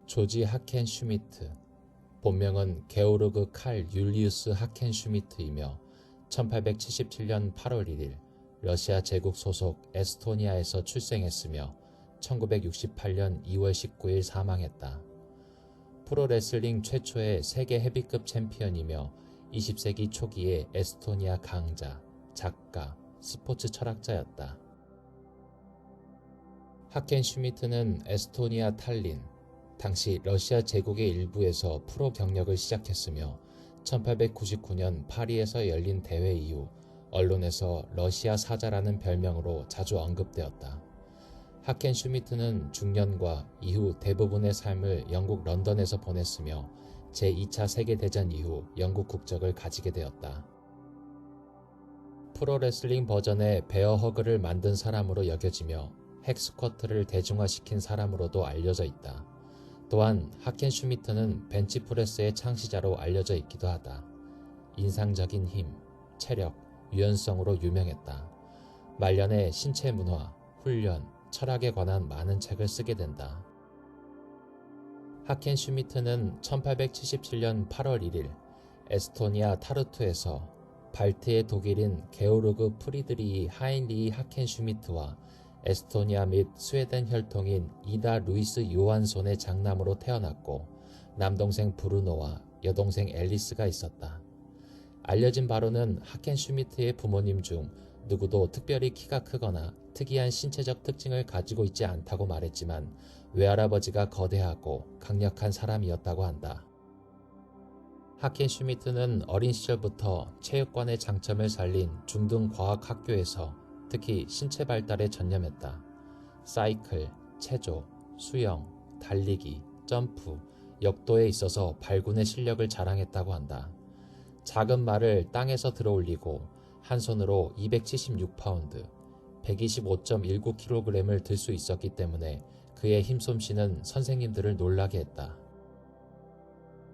조지 하켄 슈미트, 본명은 게오르그 칼 율리우스 하켄 슈미트이며 1877년 8월 1일 러시아 제국 소속 에스토니아에서 출생했으며 1968년 2월 19일 사망했다. 프로레슬링 최초의 세계 헤비급 챔피언이며 20세기 초기의 에스토니아 강자, 작가, 스포츠 철학자였다. 하켄 슈미트는 에스토니아 탈린, 당시 러시아 제국의 일부에서 프로 경력을 시작했으며 1899년 파리에서 열린 대회 이후 언론에서 러시아 사자라는 별명으로 자주 언급되었다. 하켄 슈미트는 중년과 이후 대부분의 삶을 영국 런던에서 보냈으며 제2차 세계대전 이후 영국 국적을 가지게 되었다. 프로레슬링 버전의 베어 허그를 만든 사람으로 여겨지며 핵스쿼트를 대중화시킨 사람으로도 알려져 있다. 또한 하켄 슈미트는 벤치프레스의 창시자로 알려져 있기도 하다. 인상적인 힘, 체력, 유연성으로 유명했다. 말년에 신체 문화, 훈련, 철학에 관한 많은 책을 쓰게 된다. 하켄 슈미트는 1877년 8월 1일 에스토니아 타르투에서 발트의 독일인 게오르그 프리드리히 하인리히 하켄 슈미트와 에스토니아 및 스웨덴 혈통인 이다 루이스 요한손의 장남으로 태어났고 남동생 브루노와 여동생 앨리스가 있었다. 알려진 바로는 하켄 슈미트의 부모님 중 누구도 특별히 키가 크거나 특이한 신체적 특징을 가지고 있지 않다고 말했지만 외할아버지가 거대하고 강력한 사람이었다고 한다. 하켄 슈미트는 어린 시절부터 체육관의 장점을 살린 중등과학학교에서 특히 신체 발달에 전념했다. 사이클, 체조, 수영, 달리기, 점프, 역도에 있어서 발군의 실력을 자랑했다고 한다. 작은 말을 땅에서 들어올리고 한 손으로 276파운드, 125.19kg을 들 수 있었기 때문에 그의 힘솜씨는 선생님들을 놀라게 했다.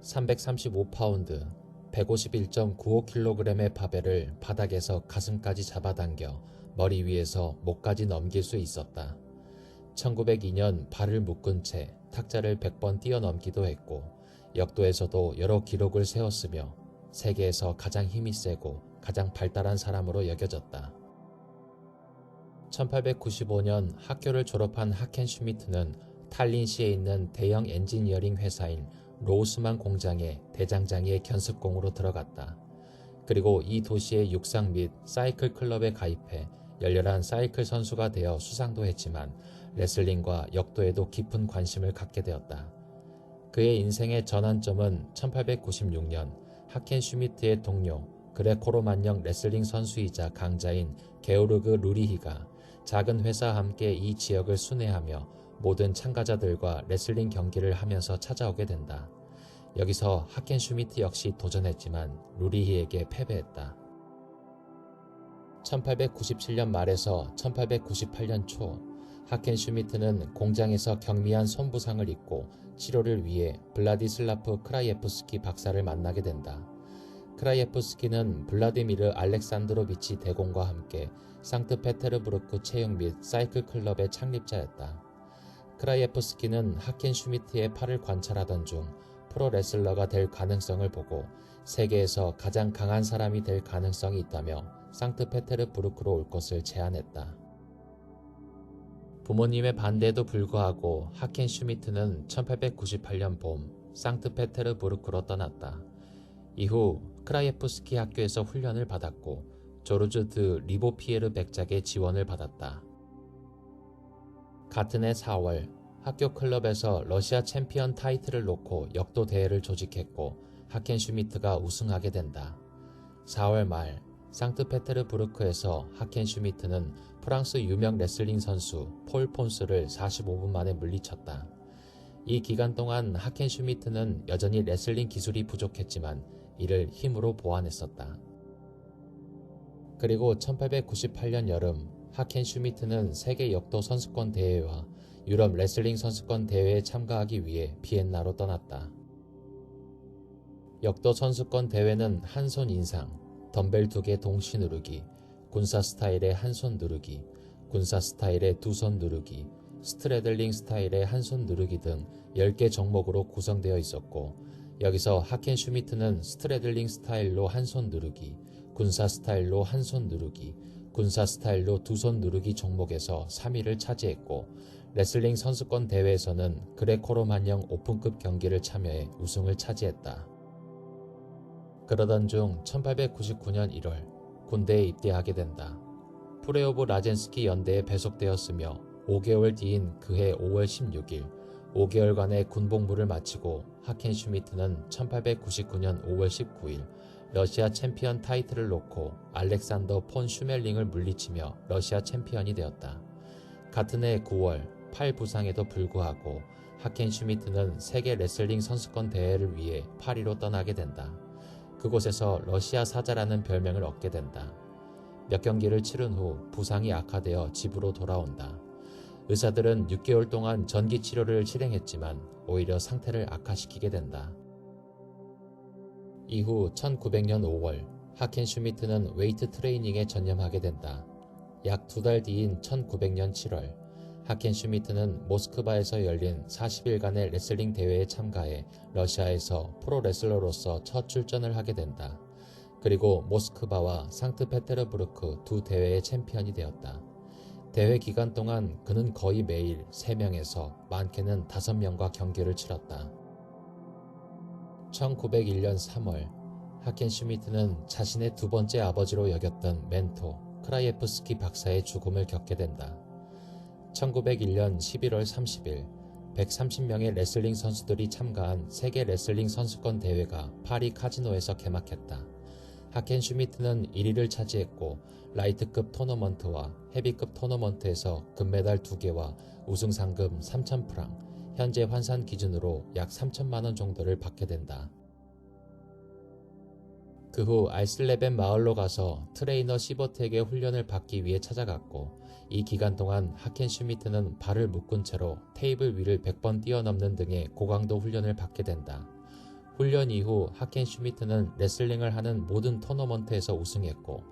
335파운드, 151.95kg의 바벨을 바닥에서 가슴까지 잡아당겨 머리 위에서 목까지 넘길 수 있었다. 1902년 발을 묶은 채 탁자를 100번 뛰어넘기도 했고 역도에서도 여러 기록을 세웠으며 세계에서 가장 힘이 세고 가장 발달한 사람으로 여겨졌다. 1895년 학교를 졸업한 하켄 슈미트는 탈린시에 있는 대형 엔지니어링 회사인 로우스만 공장의 대장장이의 견습공으로 들어갔다. 그리고 이 도시의 육상 및 사이클 클럽에 가입해 열렬한 사이클 선수가 되어 수상도 했지만 레슬링과 역도에도 깊은 관심을 갖게 되었다. 그의 인생의 전환점은 1896년 하켄 슈미트의 동료 그레코로만형 레슬링 선수이자 강자인 게오르그 루리히가 작은 회사와 함께 이 지역을 순회하며 모든 참가자들과 레슬링 경기를 하면서 찾아오게 된다. 여기서 하켄 슈미트 역시 도전했지만 루리히에게 패배했다. 1897년 말에서 1898년 초 하켄 슈미트는 공장에서 경미한 손부상을 입고 치료를 위해 블라디슬라프 크라이에프스키 박사를 만나게 된다. 크라이에프스키는 블라디미르 알렉산드로비치 대공과 함께 상트페테르부르크 체육 및 사이클 클럽의 창립자였다. 크라이에프스키는 하켄 슈미트의 팔을 관찰하던 중 프로레슬러가 될 가능성을 보고 세계에서 가장 강한 사람이 될 가능성이 있다며 상트페테르부르크로 올 것을 제안했다. 부모님의 반대에도 불구하고 하켄 슈미트는 1898년 봄 상트페테르부르크로 떠났다. 이후 크라이에프스키 학교에서 훈련을 받았고 조르즈 드 리보피에르 백작의 지원을 받았다. 같은 해 4월 학교 클럽에서 러시아 챔피언 타이틀을 놓고 역도 대회를 조직했고 하켄 슈미트가 우승하게 된다. 4월 말 상트페테르부르크에서 하켄 슈미트는 프랑스 유명 레슬링 선수 폴 폰스를 45분 만에 물리쳤다. 이 기간 동안 하켄 슈미트는 여전히 레슬링 기술이 부족했지만 이를 힘으로 보완했었다. 그리고 1898년 여름 하켄 슈미트는 세계 역도 선수권 대회와 유럽 레슬링 선수권 대회에 참가하기 위해 비엔나로 떠났다. 역도 선수권 대회는 한 손 인상, 덤벨 2개 동시 누르기, 군사 스타일의 한 손 누르기, 군사 스타일의 두 손 누르기, 스트래들링 스타일의 한 손 누르기 등 10개 종목으로 구성되어 있었고, 여기서 하켄 슈미트는 스트래들링 스타일로 한 손 누르기, 군사 스타일로 한 손 누르기, 군사 스타일로 두 손 누르기 종목에서 3위를 차지했고, 레슬링 선수권 대회에서는 그레코로만형 오픈급 경기를 참여해 우승을 차지했다. 그러던 중 1899년 1월 군대에 입대하게 된다. 프레오브 라젠스키 연대에 배속되었으며 5개월 뒤인 그해 5월 16일 5개월간의 군복무를 마치고 하켄 슈미트는 1899년 5월 19일 러시아 챔피언 타이틀을 놓고 알렉산더 폰 슈멜링을 물리치며 러시아 챔피언이 되었다. 같은 해 9월 팔 부상에도 불구하고 하켄 슈미트는 세계 레슬링 선수권 대회를 위해 파리로 떠나게 된다. 그곳에서 러시아 사자라는 별명을 얻게 된다. 몇 경기를 치른 후 부상이 악화되어 집으로 돌아온다. 의사들은 6개월 동안 전기 치료를 실행했지만 오히려 상태를 악화시키게 된다. 이후 1900년 5월 하켄 슈미트는 웨이트 트레이닝에 전념하게 된다. 약 2달 뒤인 1900년 7월 하켄 슈미트는 모스크바에서 열린 40일간의 레슬링 대회에 참가해 러시아에서 프로 레슬러로서 첫 출전을 하게 된다. 그리고 모스크바와 상트페테르부르크 두 대회의 챔피언이 되었다. 대회 기간 동안 그는 거의 매일 3명에서 많게는 5명과 경기를 치렀다. 1901년 3월 하켄 슈미트는 자신의 두 번째 아버지로 여겼던 멘토 크라예프스키 박사의 죽음을 겪게 된다. 1901년 11월 30일 130명의 레슬링 선수들이 참가한 세계 레슬링 선수권 대회가 파리 카지노에서 개막했다. 하켄 슈미트는 1위를 차지했고 라이트급 토너먼트와 헤비급 토너먼트에서 금메달 2개와 우승 상금 3,000프랑, 현재 환산 기준으로 약 3천만원 정도를 받게 된다. 그 후 알슬레벤 마을로 가서 트레이너 시버트에게 훈련을 받기 위해 찾아갔고, 이 기간 동안 하켄 슈미트는 발을 묶은 채로 테이블 위를 100번 뛰어넘는 등의 고강도 훈련을 받게 된다. 훈련 이후 하켄 슈미트는 레슬링을 하는 모든 토너먼트에서 우승했고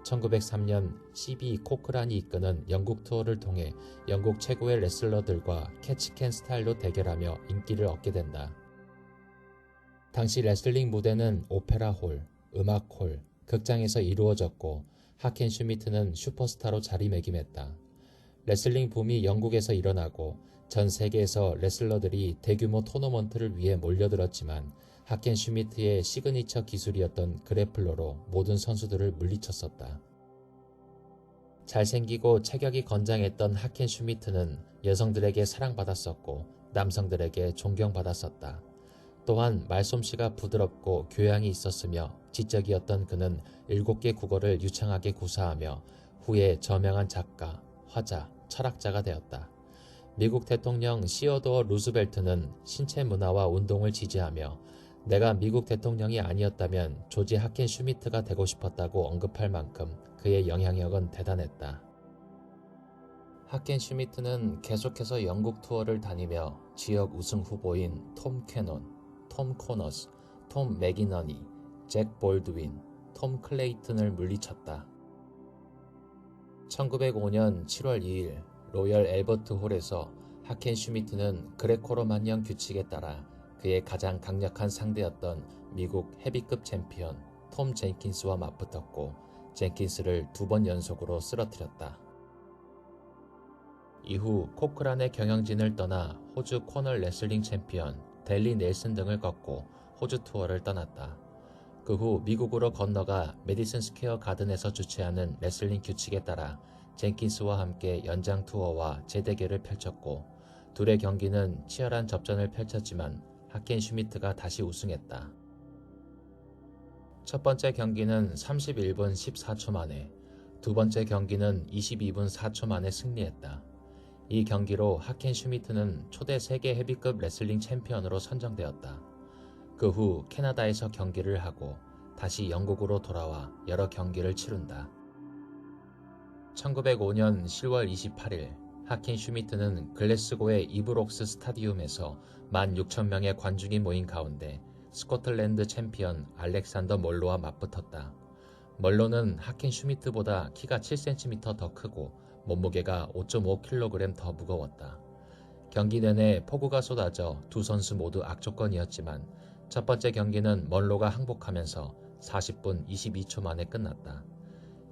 1903년 CB 코크란이 이끄는 영국 투어를 통해 영국 최고의 레슬러들과 캐치캔 스타일로 대결하며 인기를 얻게 된다. 당시 레슬링 무대는 오페라홀, 음악홀, 극장에서 이루어졌고 하켄 슈미트는 슈퍼스타로 자리매김했다. 레슬링 붐이 영국에서 일어나고 전 세계에서 레슬러들이 대규모 토너먼트를 위해 몰려들었지만 하켄 슈미트의 시그니처 기술이었던 그래플러로 모든 선수들을 물리쳤었다. 잘생기고 체격이 건장했던 하켄 슈미트는 여성들에게 사랑받았었고 남성들에게 존경받았었다. 또한 말솜씨가 부드럽고 교양이 있었으며 지적이었던 그는 7개 국어를 유창하게 구사하며 후에 저명한 작가, 화자, 철학자가 되었다. 미국 대통령 시어도어 루즈벨트는 신체 문화와 운동을 지지하며 내가 미국 대통령이 아니었다면 조지 하켄 슈미트가 되고 싶었다고 언급할 만큼 그의 영향력은 대단했다. 하켄 슈미트는 계속해서 영국 투어를 다니며 지역 우승 후보인 톰 캐논, 톰 코너스, 톰 맥이너니, 잭 볼드윈, 톰 클레이튼을 물리쳤다. 1905년 7월 2일 로열 앨버트 홀에서 하켄 슈미트는 그레코로만형 규칙에 따라 그의 가장 강력한 상대였던 미국 헤비급 챔피언 톰 젠킨스와 맞붙었고 젠킨스를 2번 연속으로 쓰러뜨렸다. 이후 코크란의 경영진을 떠나 호주 코널 레슬링 챔피언 델리 넬슨 등을 꺾고 호주 투어를 떠났다. 그 후 미국으로 건너가 메디슨 스퀘어 가든에서 주최하는 레슬링 규칙에 따라 젠킨스와 함께 연장 투어와 재대결을 펼쳤고 둘의 경기는 치열한 접전을 펼쳤지만 하켄 슈미트가 다시 우승했다. 첫 번째 경기는 31분 14초 만에, 두 번째 경기는 22분 4초 만에 승리했다. 이 경기로 하켄 슈미트는 초대 세계 헤비급 레슬링 챔피언으로 선정되었다. 그 후 캐나다에서 경기를 하고 다시 영국으로 돌아와 여러 경기를 치룬다. 1905년 10월 28일 하켄 슈미트는 글래스고의 이브록스 스타디움에서 16,000명의 관중이 모인 가운데 스코틀랜드 챔피언 알렉산더 멀로와 맞붙었다. 멀로는 하켄 슈미트보다 키가 7cm 더 크고 몸무게가 5.5kg 더 무거웠다. 경기 내내 폭우가 쏟아져 두 선수 모두 악조건이었지만 첫 번째 경기는 먼로가 항복하면서 40분 22초 만에 끝났다.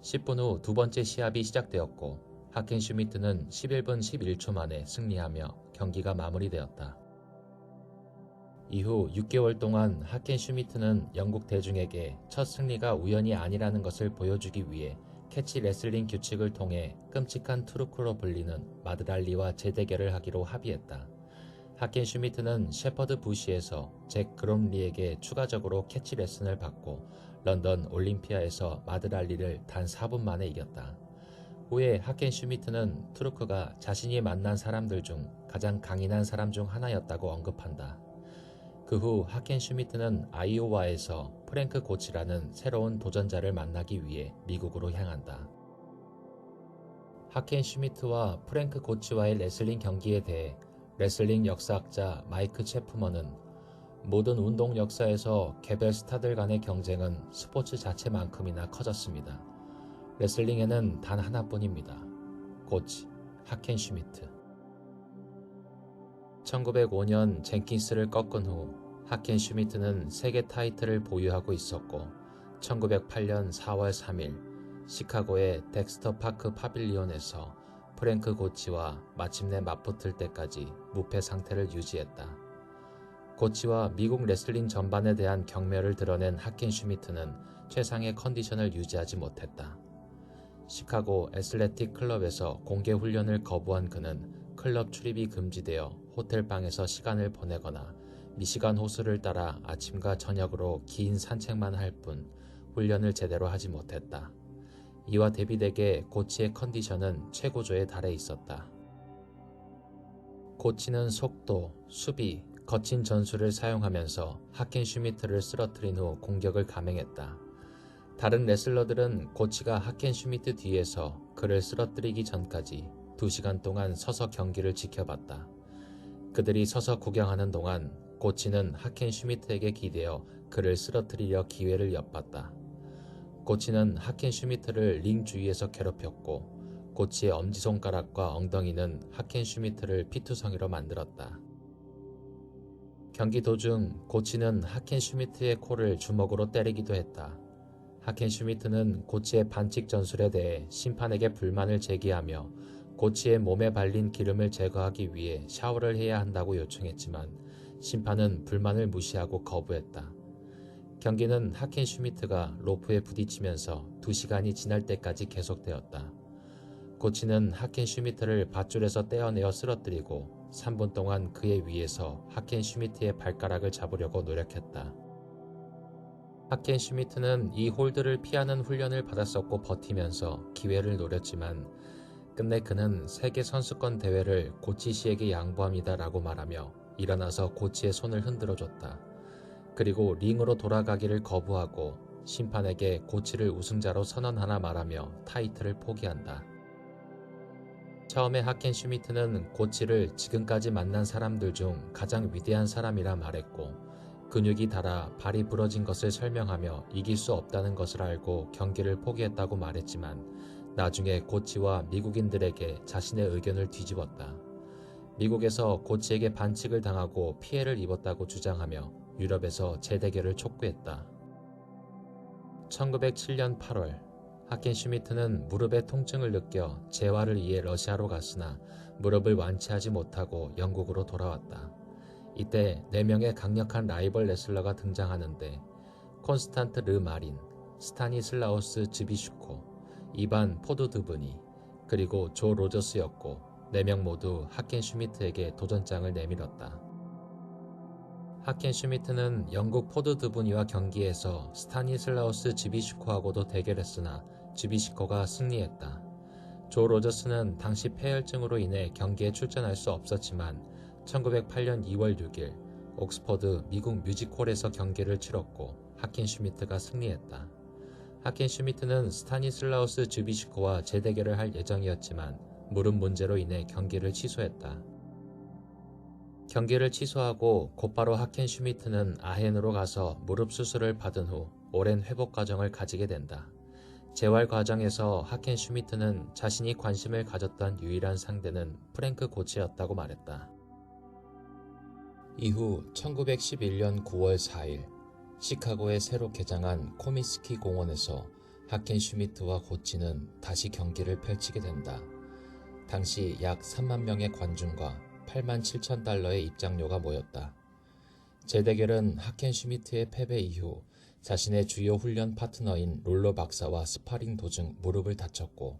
10분 후 두 번째 시합이 시작되었고 하켄슈미트는 11분 11초 만에 승리하며 경기가 마무리되었다. 이후 6개월 동안 하켄슈미트는 영국 대중에게 첫 승리가 우연이 아니라는 것을 보여주기 위해 캐치 레슬링 규칙을 통해 끔찍한 트루크로 불리는 마드랄리와 재대결을 하기로 합의했다. 하켄슈미트는 셰퍼드 부시에서 잭 그롬리에게 추가적으로 캐치 레슨을 받고 런던 올림피아에서 마드랄리를 단 4분 만에 이겼다. 후에 하켄슈미트는 트루크가 자신이 만난 사람들 중 가장 강인한 사람 중 하나였다고 언급한다. 그 후 하켄슈미트는 아이오와에서 프랭크 고치라는 새로운 도전자를 만나기 위해 미국으로 향한다. 하켄슈미트와 프랭크 고치와의 레슬링 경기에 대해 레슬링 역사학자 마이크 체프먼은 모든 운동 역사에서 개별 스타들 간의 경쟁은 스포츠 자체만큼이나 커졌습니다. 레슬링에는 단 하나뿐입니다. 고치, 하켄슈미트. 1905년 젠킨스를 꺾은 후 하켄슈미트는 세계 타이틀을 보유하고 있었고 1908년 4월 3일 시카고의 덱스터 파크 파빌리온에서 프랭크 고치와 마침내 맞붙을 때까지 무패 상태를 유지했다. 고치와 미국 레슬링 전반에 대한 경멸을 드러낸 하켄슈미트는 최상의 컨디션을 유지하지 못했다. 시카고 애슬레틱 클럽에서 공개 훈련을 거부한 그는 클럽 출입이 금지되어 호텔방에서 시간을 보내거나 미시간 호수를 따라 아침과 저녁으로 긴 산책만 할 뿐 훈련을 제대로 하지 못했다. 이와 대비되게 고치의 컨디션은 최고조에 달해 있었다. 고치는 속도, 수비, 거친 전술을 사용하면서 하켄슈미트를 쓰러뜨린 후 공격을 감행했다. 다른 레슬러들은 고치가 하켄슈미트 뒤에서 그를 쓰러뜨리기 전까지 2시간 동안 서서 경기를 지켜봤다. 그들이 서서 구경하는 동안 고치는 하켄슈미트에게 기대어 그를 쓰러뜨리려 기회를 엿봤다. 고치는 하켄슈미트를 링 주위에서 괴롭혔고 고치의 엄지손가락과 엉덩이는 하켄슈미트를 피투성이로 만들었다. 경기 도중 고치는 하켄슈미트의 코를 주먹으로 때리기도 했다. 하켄슈미트는 고치의 반칙 전술에 대해 심판에게 불만을 제기하며 고치의 몸에 발린 기름을 제거하기 위해 샤워를 해야 한다고 요청했지만 심판은 불만을 무시하고 거부했다. 경기는 하켄슈미트가 로프에 부딪히면서 2시간이 지날 때까지 계속되었다. 고치는 하켄슈미트를 밧줄에서 떼어내어 쓰러뜨리고 3분 동안 그의 위에서 하켄슈미트의 발가락을 잡으려고 노력했다. 하켄슈미트는 이 홀드를 피하는 훈련을 받았었고 버티면서 기회를 노렸지만 끝내 그는 세계 선수권 대회를 고치 씨에게 양보합니다라고 말하며 일어나서 고치의 손을 흔들어줬다. 그리고 링으로 돌아가기를 거부하고 심판에게 고치를 우승자로 선언하나 말하며 타이틀을 포기한다. 처음에 하켄슈미트는 고치를 지금까지 만난 사람들 중 가장 위대한 사람이라 말했고 근육이 닳아 발이 부러진 것을 설명하며 이길 수 없다는 것을 알고 경기를 포기했다고 말했지만 나중에 고치와 미국인들에게 자신의 의견을 뒤집었다. 미국에서 고치에게 반칙을 당하고 피해를 입었다고 주장하며 유럽에서 재대결을 촉구했다. 1907년 8월 하켄슈미트는 무릎에 통증을 느껴 재활을 위해 러시아로 갔으나 무릎을 완치하지 못하고 영국으로 돌아왔다. 이때 4명의 강력한 라이벌 레슬러가 등장하는데 콘스탄트 르 마린, 스타니슬라우스 즈비슈코, 이반 포드드브니, 그리고 조 로저스였고 4명 모두 하켄슈미트에게 도전장을 내밀었다. 하켄슈미트는 영국 포드드브니와 경기에서 스타니슬라우스 즈비슈코하고도 대결했으나 즈비슈코가 승리했다. 조 로저스는 당시 폐혈증으로 인해 경기에 출전할 수 없었지만 1908년 2월 6일 옥스퍼드 미국 뮤직홀에서 경기를 치렀고 하켄슈미트가 승리했다. 하켄슈미트는 스타니슬라우스 즈비슈코와 재대결을 할 예정이었지만 무릎 문제로 인해 경기를 취소했다. 경기를 취소하고 곧바로 하켄슈미트는 아헨으로 가서 무릎 수술을 받은 후 오랜 회복 과정을 가지게 된다. 재활 과정에서 하켄슈미트는 자신이 관심을 가졌던 유일한 상대는 프랭크 고치였다고 말했다. 이후 1911년 9월 4일 시카고에 새로 개장한 코미스키 공원에서 하켄 슈미트와 고치는 다시 경기를 펼치게 된다. 당시 약 3만 명의 관중과 8만 7천 달러의 입장료가 모였다. 재대결은 하켄 슈미트의 패배 이후 자신의 주요 훈련 파트너인 롤러 박사와 스파링 도중 무릎을 다쳤고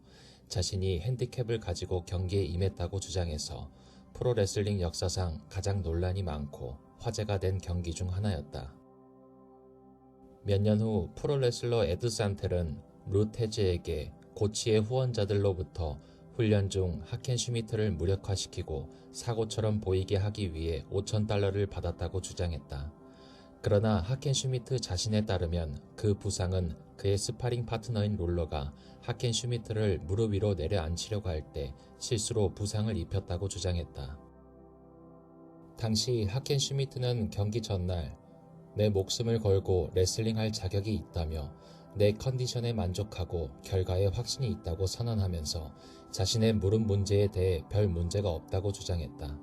자신이 핸디캡을 가지고 경기에 임했다고 주장해서 프로레슬링 역사상 가장 논란이 많고 화제가 된 경기 중 하나였다. 몇 년 후 프로레슬러 에드 산텔은 루 테즈에게 고치의 후원자들로부터 훈련 중 하켄 슈미트를 무력화시키고 사고처럼 보이게 하기 위해 5,000달러를 받았다고 주장했다. 그러나 하켄 슈미트 자신에 따르면 그 부상은 그의 스파링 파트너인 롤러가 하켄 슈미트를 무릎 위로 내려앉히려고 할 때 실수로 부상을 입혔다고 주장했다. 당시 하켄 슈미트는 경기 전날 내 목숨을 걸고 레슬링할 자격이 있다며 내 컨디션에 만족하고 결과에 확신이 있다고 선언하면서 자신의 무릎 문제에 대해 별 문제가 없다고 주장했다.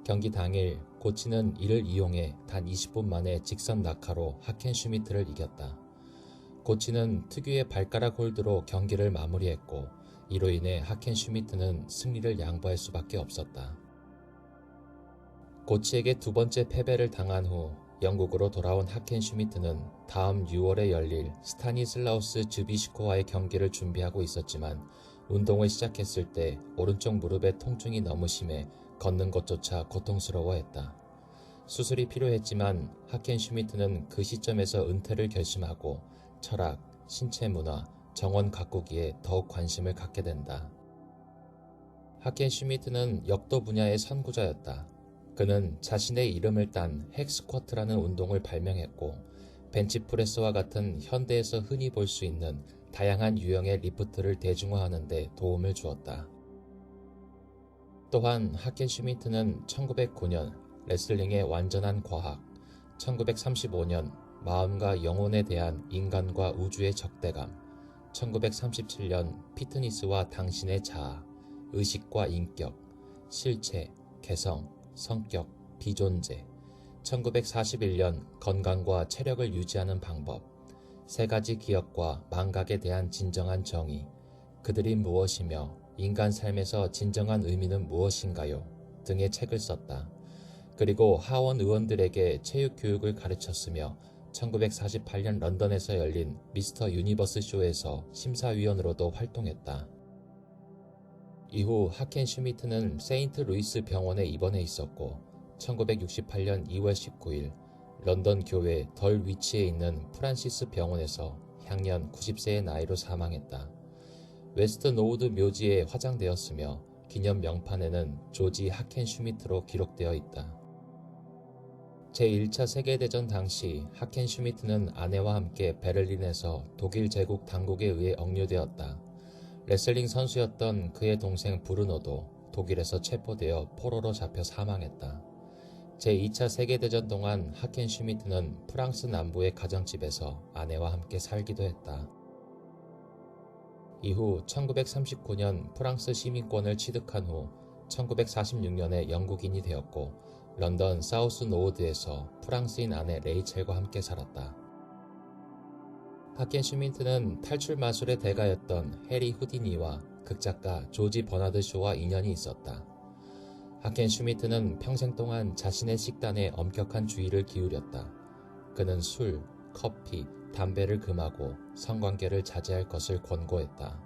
경기 당일 고치는 이를 이용해 단 20분 만에 직선 낙하로 하켄 슈미트를 이겼다. 고치는 특유의 발가락 홀드로 경기를 마무리했고 이로 인해 하켄 슈미트는 승리를 양보할 수밖에 없었다. 고치에게 두 번째 패배를 당한 후 영국으로 돌아온 하켄 슈미트는 다음 6월에 열릴 스타니슬라우스 즈비시코와의 경기를 준비하고 있었지만 운동을 시작했을 때 오른쪽 무릎의 통증이 너무 심해 걷는 것조차 고통스러워했다. 수술이 필요했지만 하켄 슈미트는 그 시점에서 은퇴를 결심하고 철학, 신체 문화, 정원 가꾸기에 더욱 관심을 갖게 된다. 하켄 슈미트는 역도 분야의 선구자였다. 그는 자신의 이름을 딴 핵스쿼트라는 운동을 발명했고 벤치프레스와 같은 현대에서 흔히 볼 수 있는 다양한 유형의 리프트를 대중화하는 데 도움을 주었다. 또한 하켄 슈미트는 1909년 레슬링의 완전한 과학, 1935년 마음과 영혼에 대한 인간과 우주의 적대감, 1937년 피트니스와 당신의 자아, 의식과 인격, 실체, 개성, 성격, 비존재, 1941년 건강과 체력을 유지하는 방법, 세 가지 기억과 망각에 대한 진정한 정의, 그들이 무엇이며 인간 삶에서 진정한 의미는 무엇인가요? 등의 책을 썼다. 그리고 하원 의원들에게 체육 교육을 가르쳤으며 1948년 런던에서 열린 미스터 유니버스 쇼에서 심사위원으로도 활동했다. 이후 하켄 슈미트는 세인트 루이스 병원에 입원해 있었고 1968년 2월 19일 런던 교회 덜 위치에 있는 프란시스 병원에서 향년 90세의 나이로 사망했다. 웨스트 노우드 묘지에 화장되었으며 기념 명판에는 조지 하켄 슈미트로 기록되어 있다. 제1차 세계대전 당시 하켄 슈미트는 아내와 함께 베를린에서 독일 제국 당국에 의해 억류되었다. 레슬링 선수였던 그의 동생 브루노도 독일에서 체포되어 포로로 잡혀 사망했다. 제2차 세계대전 동안 하켄 슈미트는 프랑스 남부의 가정집에서 아내와 함께 살기도 했다. 이후 1939년 프랑스 시민권을 취득한 후 1946년에 영국인이 되었고 런던 사우스 노우드에서 프랑스인 아내 레이첼과 함께 살았다. 하켄 슈미트는 탈출 마술의 대가였던 해리 후디니와 극작가 조지 버나드 쇼와 인연이 있었다. 하켄 슈미트는 평생 동안 자신의 식단에 엄격한 주의를 기울였다. 그는 술, 커피, 담배를 금하고 성관계를 자제할 것을 권고했다.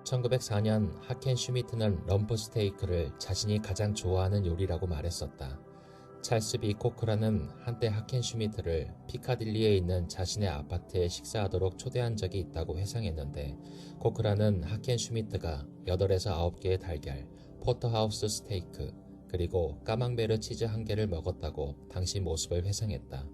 1904년 하켄 슈미트는 럼프 스테이크를 자신이 가장 좋아하는 요리라고 말했었다. 찰스 비 코크라는 한때 하켄 슈미트를 피카딜리에 있는 자신의 아파트에 식사하도록 초대한 적이 있다고 회상했는데 코크라는 하켄 슈미트가 8에서 9개의 달걀, 포터하우스 스테이크, 그리고 까망베르 치즈 1개를 먹었다고 당시 모습을 회상했다.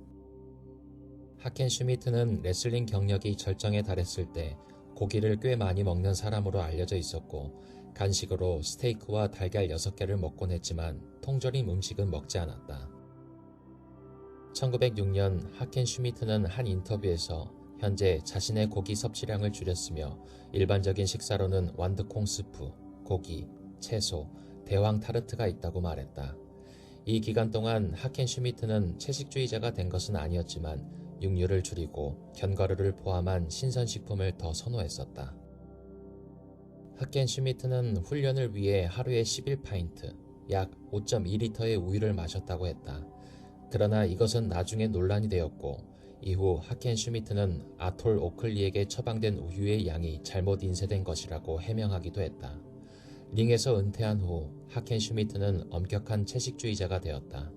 하켄 슈미트는 레슬링 경력이 절정에 달했을 때 고기를 꽤 많이 먹는 사람으로 알려져 있었고 간식으로 스테이크와 달걀 6개를 먹곤 했지만 통조림 음식은 먹지 않았다. 1906년 하켄 슈미트는 한 인터뷰에서 현재 자신의 고기 섭취량을 줄였으며 일반적인 식사로는 완두콩 스프, 고기, 채소, 대왕 타르트가 있다고 말했다. 이 기간 동안 하켄 슈미트는 채식주의자가 된 것은 아니었지만 육류를 줄이고 견과류를 포함한 신선식품을 더 선호했었다. 하켄 슈미트는 훈련을 위해 하루에 11파인트, 약 5.2리터의 우유를 마셨다고 했다. 그러나 이것은 나중에 논란이 되었고 이후 하켄 슈미트는 아톨 오클리에게 처방된 우유의 양이 잘못 인쇄된 것이라고 해명하기도 했다. 링에서 은퇴한 후 하켄 슈미트는 엄격한 채식주의자가 되었다.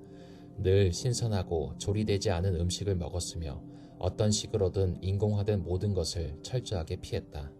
늘 신선하고 조리되지 않은 음식을 먹었으며 어떤 식으로든 인공화된 모든 것을 철저하게 피했다.